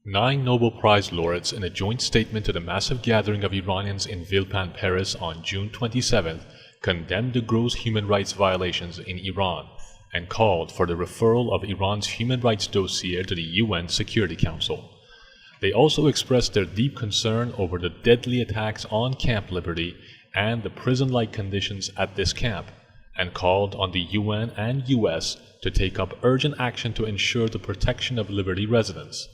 9 Nobel Prize laureates in a joint statement to the massive gathering of Iranians in Villepinte, Paris on June 27 condemned the gross human rights violations in Iran and called for the referral of Iran's human rights dossier to the UN Security Council. They also expressed their deep concern over the deadly attacks on Camp Liberty and the prison-like conditions at this camp, and called on the UN and U.S. to take up urgent action to ensure the protection of Liberty residents.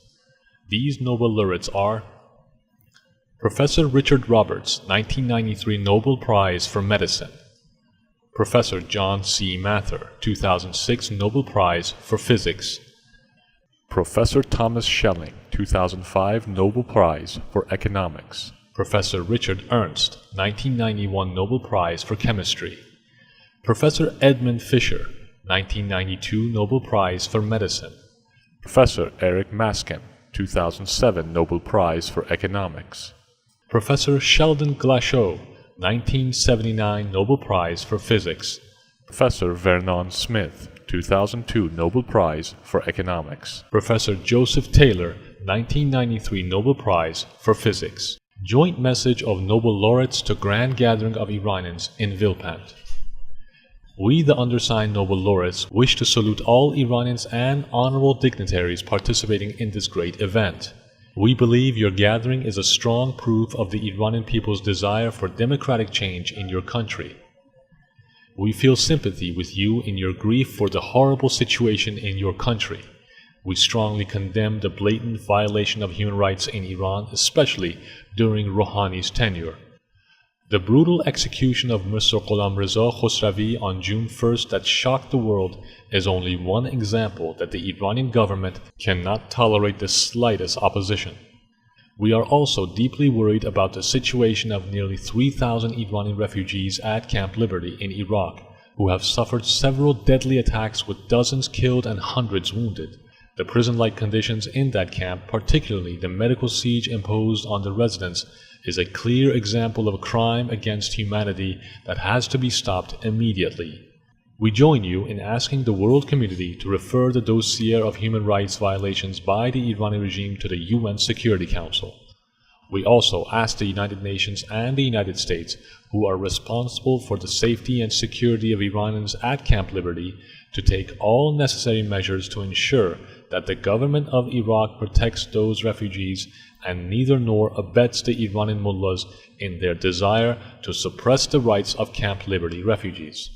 These Nobel laureates are Professor Richard Roberts, 1993 Nobel Prize for Medicine; Professor John C. Mather, 2006 Nobel Prize for Physics; Professor Thomas Schelling, 2005 Nobel Prize for Economics; Professor Richard Ernst, 1991 Nobel Prize for Chemistry; Professor Edmund Fischer, 1992 Nobel Prize for Medicine; Professor Eric Maskin, 2007 Nobel Prize for Economics; Professor Sheldon Glashow, 1979 Nobel Prize for Physics; Professor Vernon Smith, 2002 Nobel Prize for Economics; Professor Joseph Taylor, 1993 Nobel Prize for Physics. Joint message of Nobel laureates to Grand Gathering of Iranians in Villepinte. We, the undersigned Nobel laureates, wish to salute all Iranians and honorable dignitaries participating in this great event. We believe your gathering is a strong proof of the Iranian people's desire for democratic change in your country. We feel sympathy with you in your grief for the horrible situation in your country. We strongly condemn the blatant violation of human rights in Iran, especially during Rouhani's tenure. The brutal execution of Mr. Gholamreza Khosravi on June 1st that shocked the world is only one example that the Iranian government cannot tolerate the slightest opposition. We are also deeply worried about the situation of nearly 3,000 Iranian refugees at Camp Liberty in Iraq, who have suffered several deadly attacks with dozens killed and hundreds wounded. The prison-like conditions in that camp, particularly the medical siege imposed on the residents, is a clear example of a crime against humanity that has to be stopped immediately. We join you in asking the world community to refer the dossier of human rights violations by the Iranian regime to the UN Security Council. We also ask the United Nations and the United States, who are responsible for the safety and security of Iranians at Camp Liberty, to take all necessary measures to ensure that the government of Iraq protects those refugees and neither nor abets the Iranian mullahs in their desire to suppress the rights of Camp Liberty refugees.